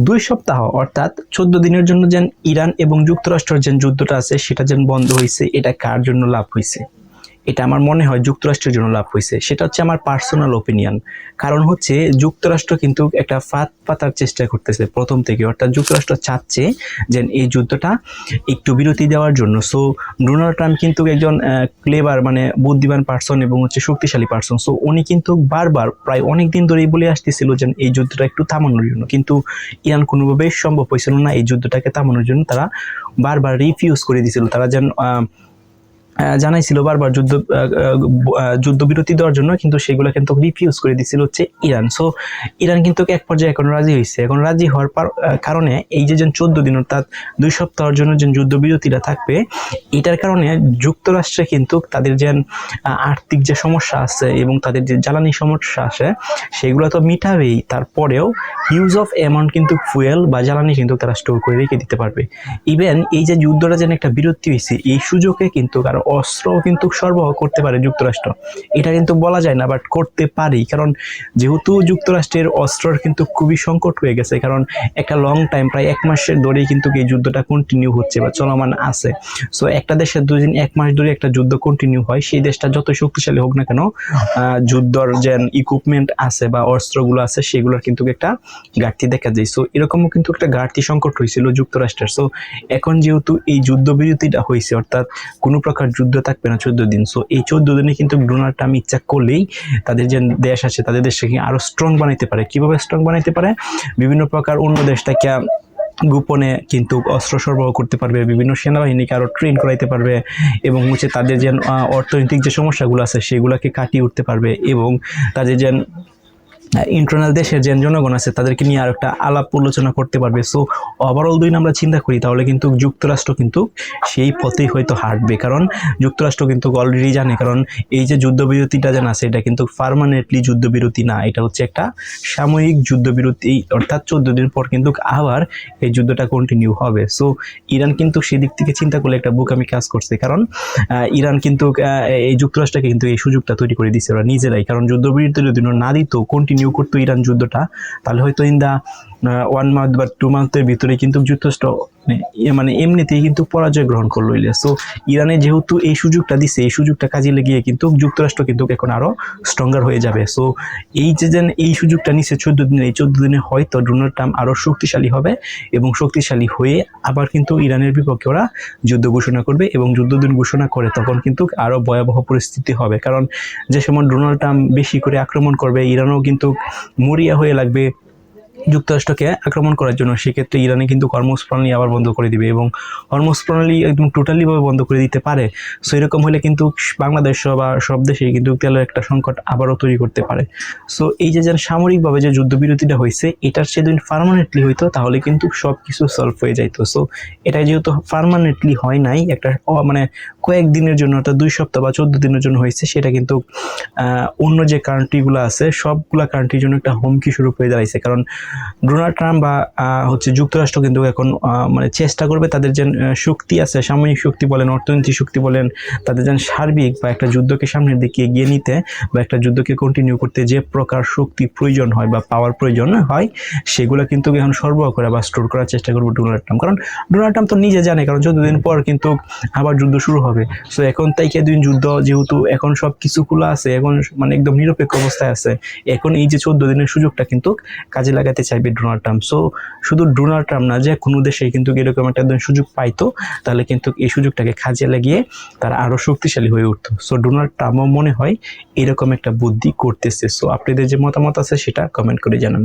2 সপ্তাহ অর্থাৎ 14 দিনের জন্য যেন ইরান এবং যুক্তরাষ্ট্রের যে যুদ্ধটা আছে সেটা যেন বন্ধ হয়েছে, এটা কার জন্য লাভ হয়েছে? এটা আমার মনে হয় যুক্তরাষ্ট্রের জন্য লাভ হয়েছে। সেটা হচ্ছে আমার পার্সোনাল ওপিনিয়ন। কারণ হচ্ছে যুক্তরাষ্ট্র কিন্তু একটা ফাঁদ পাতার চেষ্টা করতেছে প্রথম থেকে, অর্থাৎ যুক্তরাষ্ট্র চাচ্ছে যে এই যুদ্ধটা একটু বিরতি দেওয়ার জন্য। সো ডোনাল্ড ট্রাম্প কিন্তু একজন ক্লেভার মানে বুদ্ধিমান পার্সন এবং হচ্ছে শক্তিশালী পার্সন। সো উনি কিন্তু বারবার প্রায় অনেক দিন ধরেই বলে আসতেছিল যে এই যুদ্ধটা একটু থামানোর জন্য, কিন্তু ইরান কোনোভাবেই সম্ভব হয়েছিল না এই যুদ্ধটাকে থামানোর জন্য। তারা বারবার রিফিউজ করে দিয়েছিল। তারা যেন জানাইছিল বারবার যুদ্ধবিরতি দেওয়ার জন্য, কিন্তু সেগুলো কিন্তু রিফিউজ করে দিছিল হচ্ছে ইরান। সো ইরান কিন্তু এক পর্যায়ে এখন রাজি হয়েছে। এখন রাজি হওয়ার কারণে এই যে 14 দিন অর্থাৎ 2 সপ্তাহের জন্য যে যুদ্ধবিরতিটা থাকবে, এটার কারণে যুক্তরাষ্ট্রে কিন্তু তাদের যে আর্থিক যে সমস্যা আছে এবং তাদের যে জ্বালানি সমস্যা আছে সেগুলো তো মিটাবেই, তারপরেও হিউজ অফ অ্যামাউন্ট কিন্তু ফুয়েল বা জ্বালানি কিন্তু তারা স্টোর করে রেখে দিতে পারবে। ইভেন এই যে যুদ্ধটা যেন একটা বিরতি হয়েছে, এই সুযোগে কিন্তু কারো অস্ত্র কিন্তু সরবরাহ করতে পারে যুক্তরাষ্ট্র। এটা কিন্তু বলা যায় না, বাট করতে পারি। কারণ যেহেতু যুক্তরাষ্ট্রের অস্ত্রের কিন্তু খুবই সংকট হয়ে গেছে, কারণ একটা লং টাইম প্রায় 1 মাসের ধরেই কিন্তু এই যুদ্ধটা কন্টিনিউ হচ্ছে বা চলমান আছে। সো একটা দেশের 1 মাস ধরে একটা যুদ্ধ কন্টিনিউ হয়, সেই দেশটা যত শক্তিশালী হোক না কেন, যুদ্ধর যে ইকুইপমেন্ট আছে বা অস্ত্রগুলো আছে সেগুলোর কিন্তু একটা ঘাটতি দেখা যায়। সো এরকমও কিন্তু একটা ঘাটতি সংকট হয়েছিল যুক্তরাষ্ট্রের। সো এখন যেহেতু এই যুদ্ধবিরতিটা হয়েছে, অর্থাৎ কোনো প্রকার যুদ্ধ থাকবে না 14 দিন। সো এই 14 দিনে কিন্তু ডোনাল্ড ট্রাম্প ইচ্ছা করলেই তাদের যে দেশ আছে তাদের দেশকে আরো স্ট্রং বানাইতে পারে। কিভাবে স্ট্রং বানাইতে পারে? বিভিন্ন প্রকার অন্য দেশটাকে গোপনে কিন্তু অস্ত্র সরবরাহ করতে পারবে, বিভিন্ন সেনাবাহিনীকে আরো ট্রেন করাইতে পারবে এবং হচ্ছে তাদের যে অর্থনৈতিক যে সমস্যাগুলো আছে সেগুলোকে কাটিয়ে উঠতে পারবে এবং তাদের যে ইন্টারনাল দেশের যে জনগণ আছে তাদেরকে নিয়ে আর একটা আলাপ আলোচনা করতে পারবে। সো ওভারঅল দুই আমরা চিন্তা করি তাহলে কিন্তু যুক্তরাষ্ট্র কিন্তু সেই পথেই হয়তো হাঁটবে। কারণ যুক্তরাষ্ট্র কিন্তু অলরেডি জানে, কারণ এই যে যুদ্ধবিরতিটা যেন আছে এটা কিন্তু পার্মানেন্টলি যুদ্ধবিরতি না, এটা হচ্ছে একটা সাময়িক যুদ্ধবিরতি, অর্থাৎ 14 দিন পর কিন্তু আবার এই যুদ্ধটা কন্টিনিউ হবে। সো ইরান কিন্তু সেদিক থেকে চিন্তা করলে একটা বোকামি কাজ করছে, কারণ ইরান কিন্তু এই যুক্তরাষ্ট্রকে কিন্তু এই সুযোগটা তৈরি করে দিচ্ছে ওরা নিজেরাই। কারণ যুদ্ধবিরতি যদি না দিত, কন্টিনিউ করতো ইরান যুদ্ধটা, তাহলে হয়তো ইন দা 1 মান্থ বা 2 মান্থের ভিতরে কিন্তু যুক্তরাষ্ট্র মানে এমনিতেই কিন্তু পরাজয় গ্রহণ করলো। সো ইরানে যেহেতু এই সুযোগটা দিছে, এই সুযোগটা কাজে লাগিয়ে কিন্তু যুক্তরাষ্ট্র কিন্তু এখন আরো স্ট্রঙ্গার হয়ে যাবে। সো এই যে এই সুযোগটা নিচ্ছে 14 দিনে, এই 14 দিনে হয়তো ডোনাল্ড ট্রাম্প আরো শক্তিশালী হবে এবং শক্তিশালী হয়ে আবার কিন্তু ইরানের বিপক্ষে ওরা যুদ্ধ ঘোষণা করবে এবং যুদ্ধ দিন ঘোষণা করে তখন কিন্তু আরো ভয়াবহ পরিস্থিতি হবে। কারণ যে সময় ডোনাল্ড ট্রাম্প বেশি করে আক্রমণ করবে, ইরানও কিন্তু মরিয়া হয়ে লাগবে যুক্তরাষ্ট্রকে আক্রমণ করার জন্য। সেক্ষেত্রে ইরানে কিন্তু হরমুজ প্রণালী আবার বন্ধ করে দিবে এবং হরমুজ প্রণালী একদম টোটালিভাবে বন্ধ করে দিতে পারে। সো এরকম হলে কিন্তু বাংলাদেশ বা সব দেশে কিন্তু তেলের একটা সংকট আবারও তৈরি করতে পারে। সো এই যে সামরিকভাবে যে যুদ্ধবিরতিটা হয়েছে, এটার সেদিন পার্মানেন্টলি হইতো তাহলে কিন্তু সব কিছু সলভ হয়ে যাইতো। সো এটা যেহেতু পার্মানেন্টলি হয় নাই, একটা মানে কয়েকদিনের জন্য অর্থাৎ 2 সপ্তাহ বা 14 দিনের জন্য হয়েছে, সেটা কিন্তু অন্য যে কান্ট্রিগুলো আছে সবগুলা কান্ট্রির জন্য একটা হুমকি স্বরূপ হয়ে দাঁড়াইছে। কারণ ডোনাল্ড ট্রাম্প বা হচ্ছে যুক্তরাষ্ট্র কিন্তু এখন মানে চেষ্টা করবে তাদের যে শক্তি আছে, সামরিক শক্তি বলেন, অর্থনৈতিক শক্তি বলেন, তাদের যেন সার্বিক বা একটা যুদ্ধকে সামনের দিকে এগিয়ে নিতে বা একটা যুদ্ধকে কন্টিনিউ করতে যে প্রকার শক্তি প্রয়োজন হয় বা পাওয়ার প্রয়োজন হয় সেগুলো কিন্তু এখন সরবরাহ করা বা স্টোর করার চেষ্টা করবে ডোনাল্ড ট্রাম্প। কারণ ডোনাল্ড ট্রাম্প তো নিজে জানে, কারণ 14 দিন পর কিন্তু আবার যুদ্ধ শুরু হবে। সো এখন তাই দিন যুদ্ধ যেহেতু এখন সব কিছু খোলা আছে, এখন মানে একদম নিরপেক্ষ অবস্থায় আছে, এখন এই যে 14 দিনের সুযোগটা কিন্তু কাজে লাগাতে চাইবে ডোনাল্ড ট্রাম্প। সো শুধু ডোনাল্ড ট্রাম্প না, যে কোনো দেশে কিন্তু এরকম একটা সুযোগ পাইতো তাহলে কিন্তু এই সুযোগটাকে কাজে লাগিয়ে তারা আরো শক্তিশালী হয়ে উঠতো। সো ডোনাল্ড ট্রাম্পও মনে হয় এরকম একটা বুদ্ধি করতেছে। সো আপনাদের যে মতামত আছে সেটা কমেন্ট করে জানান।